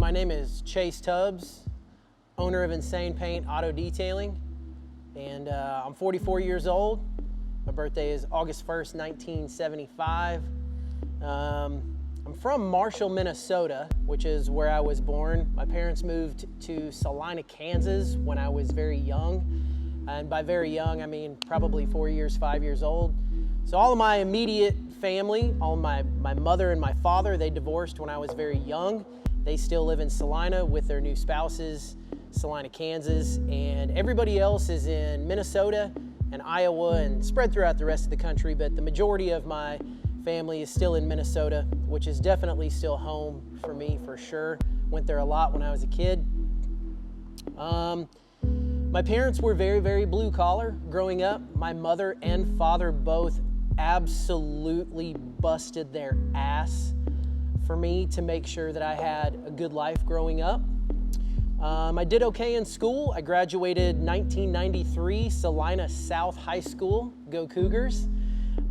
My name is Chase Tubbs, owner of Insane Paint Auto Detailing, and I'm 44 years old. My birthday is August 1st, 1975. I'm from Marshall, Minnesota, which is where I was born. My parents moved to Salina, Kansas when I was very young. And by very young, I mean probably 4 years, 5 years old. So all of my immediate family, all my mother and my father, they divorced when I was very young. They still live in Salina with their new spouses, Salina, Kansas. And everybody else is in Minnesota and Iowa and spread throughout the rest of the country. But the majority of my family is still in Minnesota, which is definitely still home for me for sure. Went there a lot when I was a kid. My parents were very, very blue collar growing up. My mother and father both absolutely busted their ass for me to make sure that I had a good life growing up. I did okay in school. I graduated 1993, Salina South High School, go Cougars.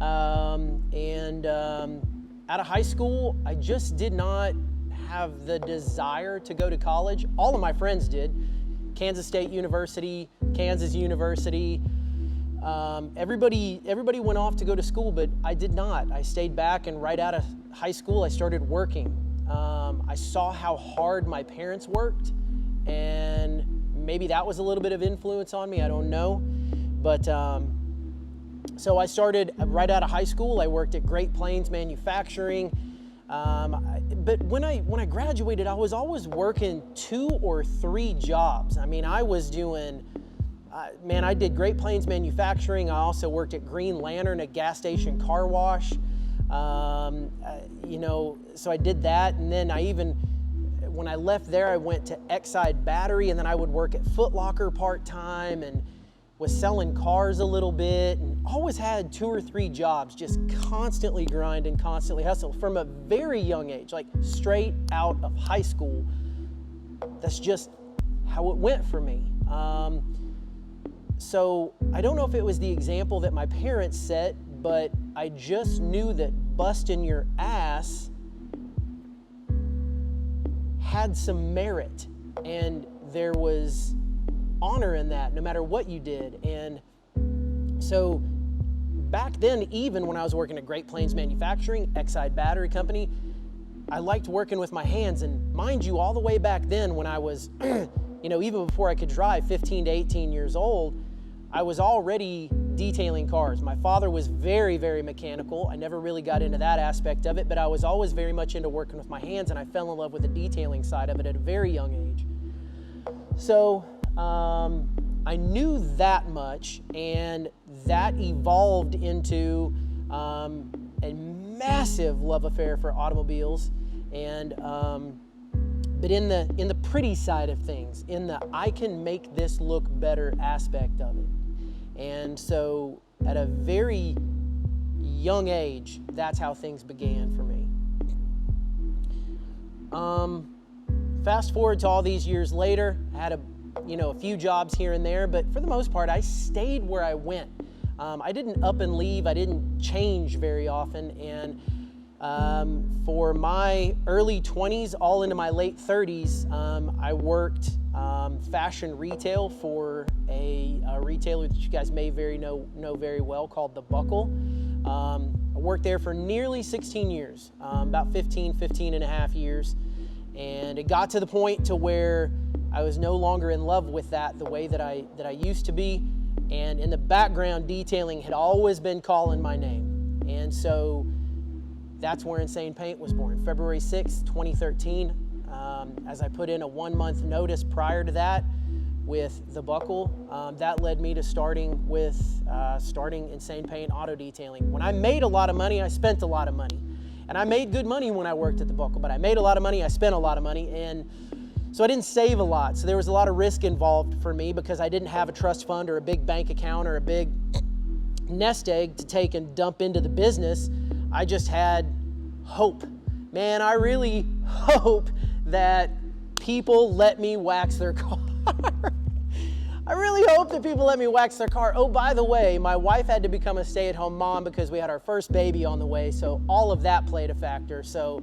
Out of high school, I just did not have the desire to go to college. All of my friends did. Kansas State University, Kansas University. Everybody went off to go to school, but I did not. I stayed back, and right out of high school, I started working. I saw how hard my parents worked, and maybe that was a little bit of influence on me, I don't know. But so I started right out of high school. I worked at Great Plains Manufacturing. But when I graduated, I was always working 2 or 3 jobs. I mean, I was doing, I did Great Plains Manufacturing. I also worked at Green Lantern, a gas station car wash. So I did that. And then when I left there, I went to Exide Battery, and then I would work at Foot Locker part-time and was selling cars a little bit, and always had 2 or 3 jobs, just constantly grind and constantly hustle from a very young age, like straight out of high school. That's just how it went for me. So I don't know if it was the example that my parents set, but I just knew that busting your ass had some merit, and there was honor in that, no matter what you did. And so back then, even when I was working at Great Plains Manufacturing, Exide Battery Company, I liked working with my hands. And mind you, all the way back then when I was, even before I could drive, 15 to 18 years old, I was already detailing cars. My father was very, very mechanical. I never really got into that aspect of it, but I was always very much into working with my hands, and I fell in love with the detailing side of it at a very young age. So I knew that much, and that evolved into a massive love affair for automobiles, and but in the pretty side of things, in the I can make this look better aspect of it. And so at a very young age, that's how things began for me. Fast forward to all these years later, I had a few jobs here and there, but for the most part, I stayed where I went. I didn't up and leave. I didn't change very often. And for my early 20s, all into my late 30s, I worked fashion retail for a retailer that you guys may know very well called The Buckle. I worked there for nearly 16 years, about 15 and a half years. And it got to the point to where I was no longer in love with that the way that I used to be. And in the background, detailing had always been calling my name. And so that's where Insane Paint was born, February 6th, 2013. As I put in a 1-month notice prior to that with The Buckle, that led me to starting Insane Paint Auto Detailing. When I made a lot of money, I spent a lot of money. And I made good money when I worked at The Buckle, but I made a lot of money, I spent a lot of money, and so I didn't save a lot. So there was a lot of risk involved for me because I didn't have a trust fund or a big bank account or a big nest egg to take and dump into the business. I just had hope. Man, I really hope that people let me wax their car. I really hope that people let me wax their car. Oh, by the way, my wife had to become a stay-at-home mom because we had our first baby on the way, so all of that played a factor. So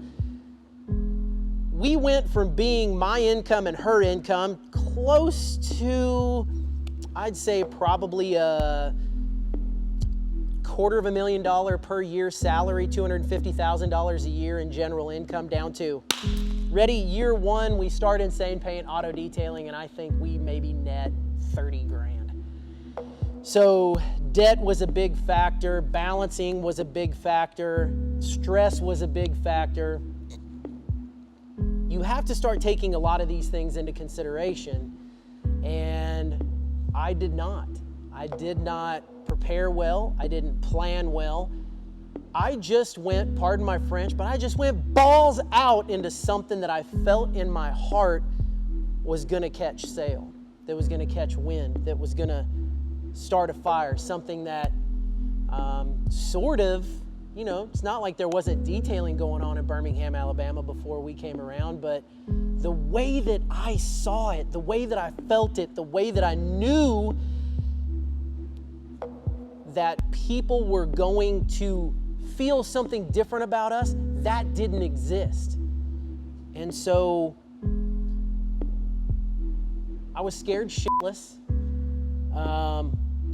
we went from being my income and her income close to, I'd say probably a $250,000 per year salary, $250,000 a year in general income, down to, ready, year one, we start Insane Paint auto detailing, and I think we maybe net 30 grand. So debt was a big factor, balancing was a big factor, stress was a big factor. You have to start taking a lot of these things into consideration, and I did not. I did not prepare well. I didn't plan well. I just went, pardon my French, but I just went balls out into something that I felt in my heart was gonna catch sail, that was gonna catch wind, that was gonna start a fire, something that sort of, you know, it's not like there wasn't detailing going on in Birmingham, Alabama before we came around, but the way that I saw it, the way that I felt it, the way that I knew that people were going to feel something different about us, that didn't exist. And so I was scared shitless.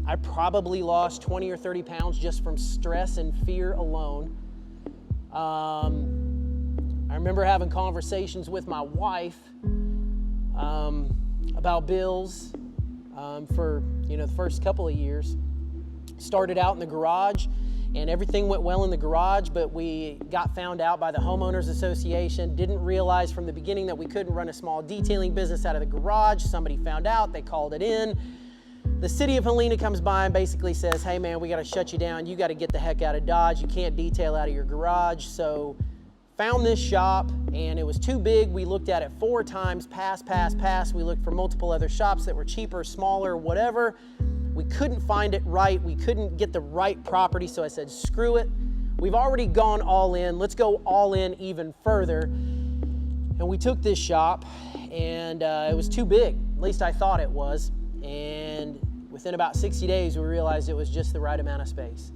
I probably lost 20 or 30 pounds just from stress and fear alone. I remember having conversations with my wife about bills for, you know, the first couple of years. Started out in the garage, and everything went well in the garage, but we got found out by the homeowners association. Didn't realize from the beginning that we couldn't run a small detailing business out of the garage. Somebody found out, they called it in. The city of Helena comes by and basically says, hey man, we got to shut you down. You got to get the heck out of Dodge. You can't detail out of your garage. So found this shop, and it was too big. We looked at it 4 times, pass. We looked for multiple other shops that were cheaper, smaller, whatever. We couldn't find it right. We couldn't get the right property. So I said, screw it. We've already gone all in. Let's go all in even further. And we took this shop, and it was too big. At least I thought it was. And within about 60 days, we realized it was just the right amount of space.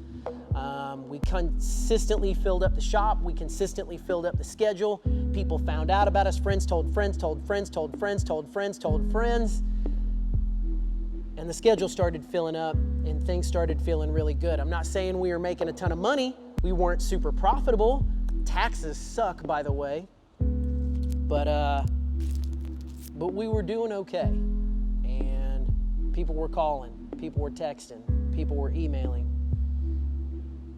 We consistently filled up the shop. We consistently filled up the schedule. People found out about us. Friends told friends, told friends, told friends, told friends, told friends. And the schedule started filling up, and things started feeling really good. I'm not saying we were making a ton of money. We weren't super profitable. Taxes suck, by the way. But we were doing okay. And people were calling, people were texting, people were emailing.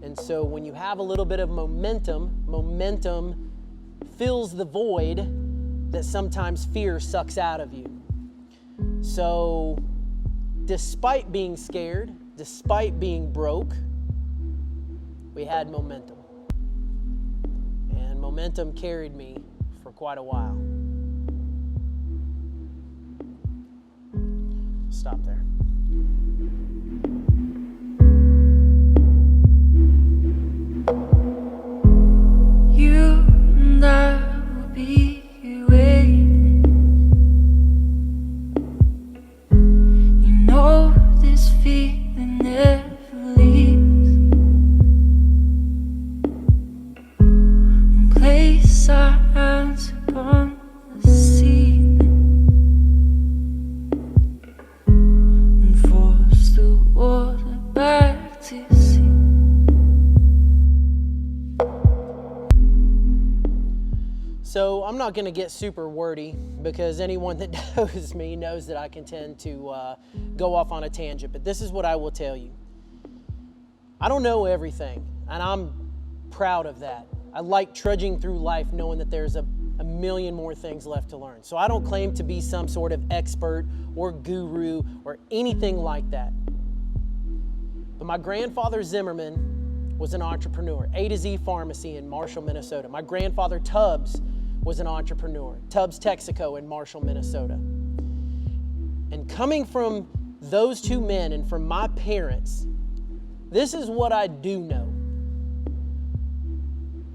And so when you have a little bit of momentum fills the void that sometimes fear sucks out of you. So despite being scared, despite being broke, we had momentum. And momentum carried me for quite a while. Stop there. You and I will be here waiting. You know this feeling never leaves. And place our hands upon the ceiling and force the water back to sea. So I'm not going to get super wordy, because anyone that knows me knows that I can tend to go off on a tangent. But this is what I will tell you. I don't know everything, and I'm proud of that. I like trudging through life knowing that there's a million more things left to learn. So I don't claim to be some sort of expert or guru or anything like that. But my grandfather Zimmerman was an entrepreneur. A to Z Pharmacy in Marshall, Minnesota. My grandfather Tubbs was an entrepreneur. Tubbs Texaco in Marshall, Minnesota. And coming from those two men and from my parents, this is what I do know.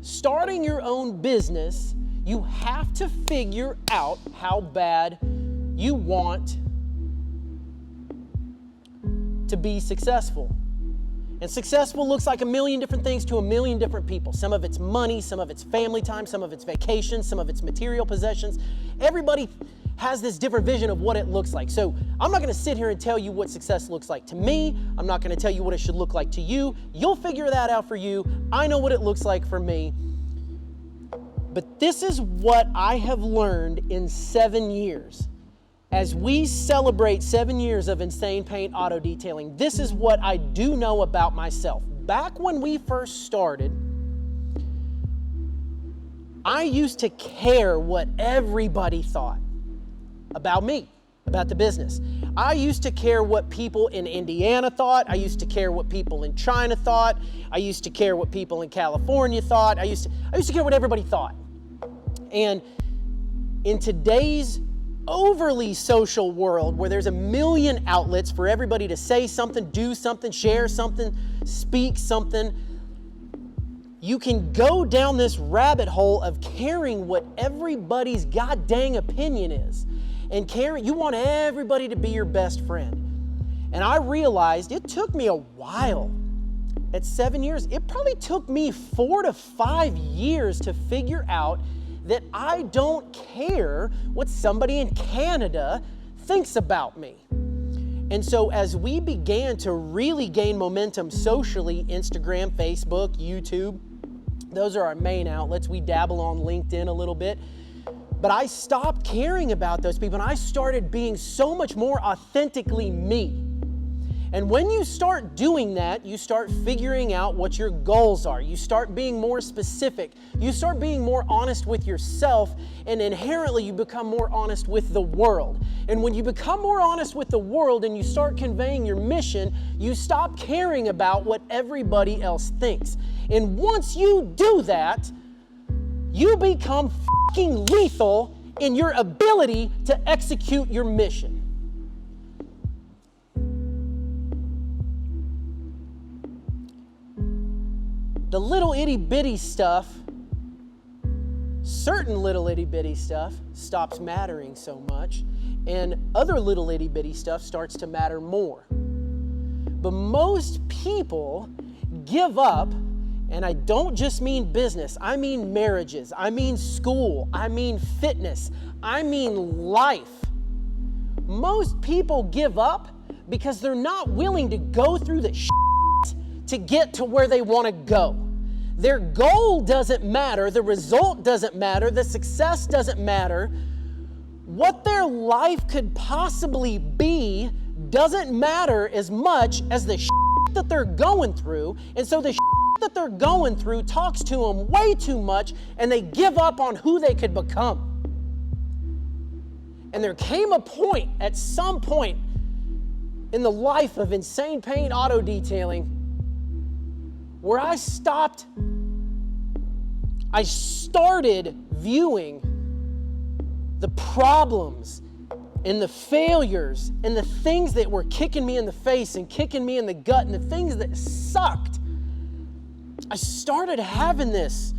Starting your own business, you have to figure out how bad you want to be successful. And successful looks like a million different things to a million different people. Some of it's money, some of it's family time, some of it's vacation, some of it's material possessions. Everybody has this different vision of what it looks like. So I'm not going to sit here and tell you what success looks like to me. I'm not going to tell you what it should look like to you. You'll figure that out for you. I know what it looks like for me. But this is what I have learned in 7 years. As we celebrate 7 years of Insane Paint Auto Detailing, this is what I do know about myself. Back when we first started, I used to care what everybody thought about me, about the business. I used to care what people in Indiana thought. I used to care what people in China thought. I used to care what people in California thought. I used to care what everybody thought. And in today's overly social world where there's a million outlets for everybody to say something, do something, share something, speak something, you can go down this rabbit hole of caring what everybody's goddamn opinion is. And caring, you want everybody to be your best friend. And I realized it took me a while. At 7 years, it probably took me 4 to 5 years to figure out that I don't care what somebody in Canada thinks about me. And so as we began to really gain momentum socially, Instagram, Facebook, YouTube, those are our main outlets. We dabble on LinkedIn a little bit. But I stopped caring about those people and I started being so much more authentically me. And when you start doing that, you start figuring out what your goals are. You start being more specific. You start being more honest with yourself, and inherently you become more honest with the world. And when you become more honest with the world and you start conveying your mission, you stop caring about what everybody else thinks. And once you do that, you become fucking lethal in your ability to execute your mission. The little itty bitty stuff, certain little itty bitty stuff stops mattering so much, and other little itty bitty stuff starts to matter more. But most people give up, and I don't just mean business, I mean marriages, I mean school, I mean fitness, I mean life. Most people give up because they're not willing to go through the shit to get to where they want to go. Their goal doesn't matter, the result doesn't matter, the success doesn't matter. What their life could possibly be doesn't matter as much as the shit that they're going through. And so the shit that they're going through talks to them way too much, and they give up on who they could become. And there came a point, at some point in the life of Insane Paint Auto Detailing, where I started viewing the problems and the failures and the things that were kicking me in the face and kicking me in the gut and the things that sucked. I started having this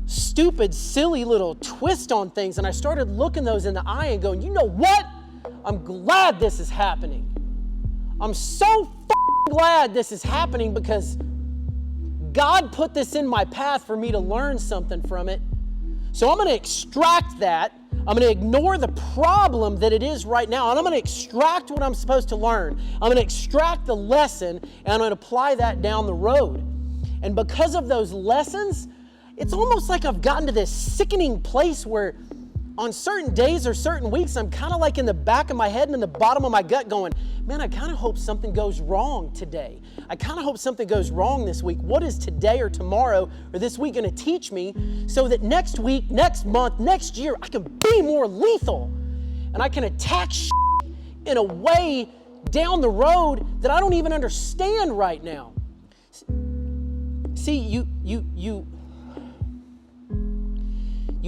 stupid, silly little twist on things, and I started looking those in the eye and going, you know what? I'm glad this is happening. I'm so glad this is happening because God put this in my path for me to learn something from it. So I'm going to extract that. I'm going to ignore the problem that it is right now, and I'm going to extract what I'm supposed to learn. I'm going to extract the lesson, and I'm going to apply that down the road. And because of those lessons, it's almost like I've gotten to this sickening place where on certain days or certain weeks, I'm kind of like in the back of my head and in the bottom of my gut going, man, I kind of hope something goes wrong today. I kind of hope something goes wrong this week. What is today or tomorrow or this week going to teach me so that next week, next month, next year, I can be more lethal and I can attack shit in a way down the road that I don't even understand right now. See, you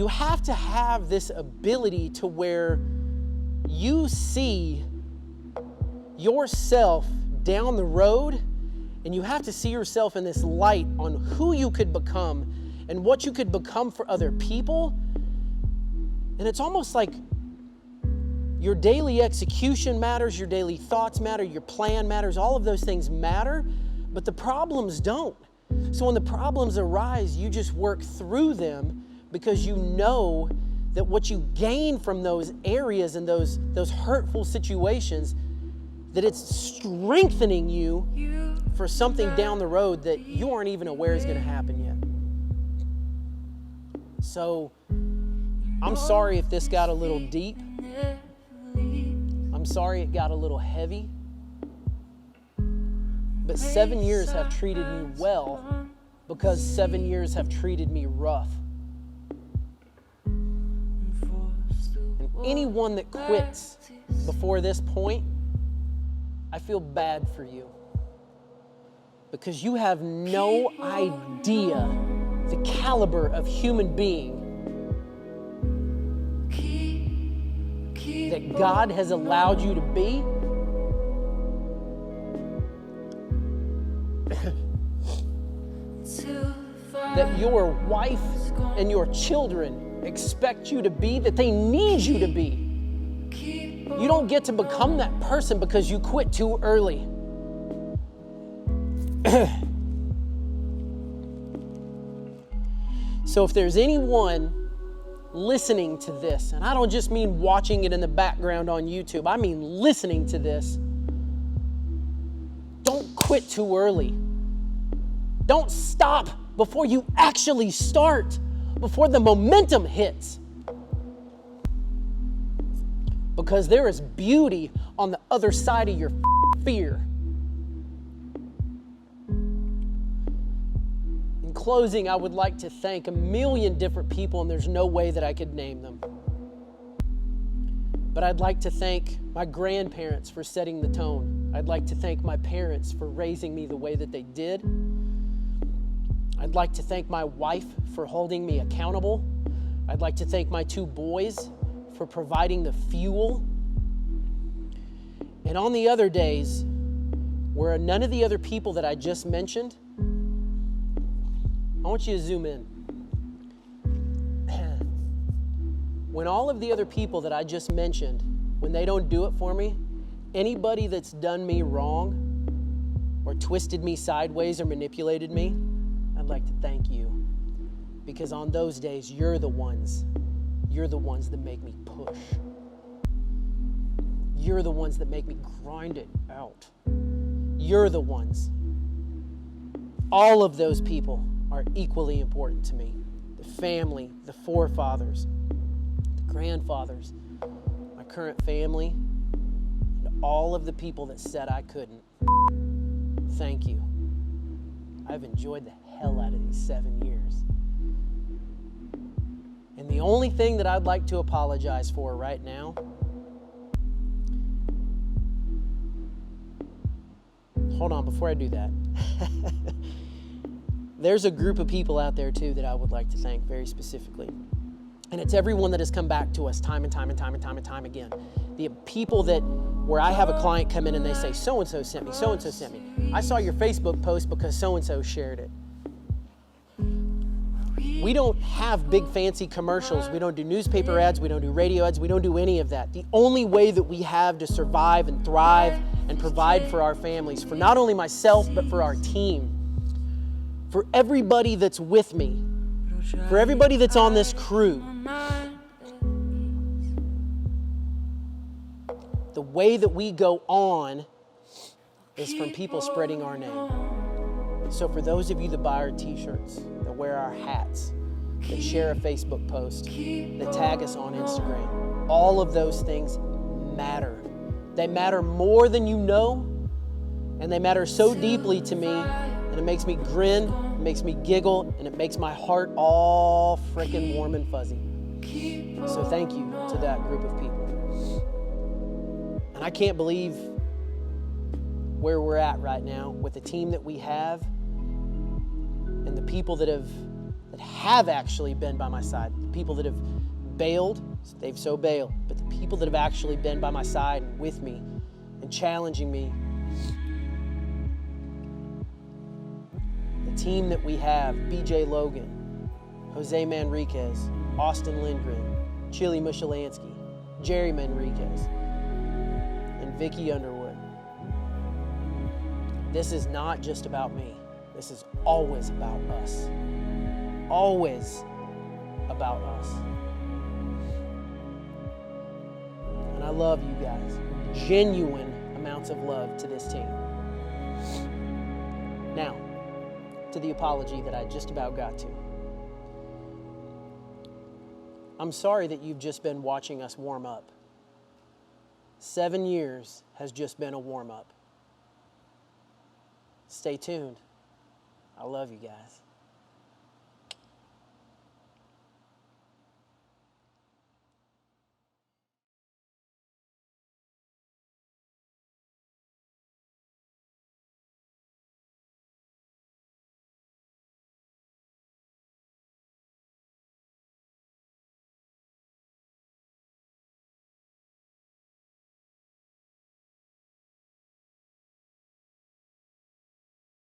have to have this ability to where you see yourself down the road, and you have to see yourself in this light on who you could become and what you could become for other people. And it's almost like your daily execution matters, your daily thoughts matter, your plan matters, all of those things matter. But the problems don't. So when the problems arise, you just work through them because you know that what you gain from those areas and those hurtful situations, that it's strengthening you for something down the road that you aren't even aware is going to happen yet. So I'm sorry if this got a little deep. I'm sorry it got a little heavy. But 7 years have treated me well because 7 years have treated me rough. And anyone that quits before this point, I feel bad for you. Because you have no idea the caliber of human being that God has allowed you to be. That your wife and your children expect you to be, that they need you to be. You don't get to become that person because you quit too early. So if there's anyone listening to this, and I don't just mean watching it in the background on YouTube, I mean listening to this, don't quit too early. Don't stop before you actually start, before the momentum hits. Because there is beauty on the other side of your fear. In closing, I would like to thank a million different people, and there's no way that I could name them. But I'd like to thank my grandparents for setting the tone. I'd like to thank my parents for raising me the way that they did. I'd like to thank my wife for holding me accountable. I'd like to thank my 2 boys for providing the fuel. And on the other days, where none of the other people that I just mentioned, I want you to zoom in. When all of the other people that I just mentioned, when they don't do it for me, anybody that's done me wrong or twisted me sideways or manipulated me, I'd like to thank you. Because on those days, you're the ones that make me push. You're the ones that make me grind it out. You're the ones. All of those people are equally important to me. The family, the forefathers, the grandfathers, my current family, and all of the people that said I couldn't. Thank you. I've enjoyed the hell out of these 7 years. And the only thing that I'd like to apologize for right now, hold on, before I do that, there's a group of people out there too that I would like to thank very specifically. And it's everyone that has come back to us time and time and time and time and time again. The people that, where I have a client come in and they say, so-and-so sent me, so-and-so sent me. I saw your Facebook post because so-and-so shared it. We don't have big fancy commercials. We don't do newspaper ads. We don't do radio ads. We don't do any of that. The only way that we have to survive and thrive and provide for our families, for not only myself, but for our team, for everybody that's with me, for everybody that's on this crew, the way that we go on is from people spreading our name. So for those of you that buy our t-shirts, that wear our hats, that share a Facebook post, that tag us on Instagram, all of those things matter. They matter more than you know, and they matter so deeply to me, and it makes me grin, it makes me giggle, and it makes my heart all frickin' warm and fuzzy. So thank you to that group of people. And I can't believe where we're at right now with the team that we have and the people that have actually been by my side. The people that have bailed, they've so bailed, but the people that have actually been by my side and with me and challenging me. The team that we have, BJ Logan, Jose Manriquez, Austin Lindgren, Chili Mushalansky, Jerry Manriquez, and Vicky Underwood. this is not just about me. This is always about us. Always about us. And I love you guys. Genuine amounts of love to this team. Now, to the apology that I just about got to. I'm sorry that you've just been watching us warm up. 7 years has just been a warm up. Stay tuned. I love you guys.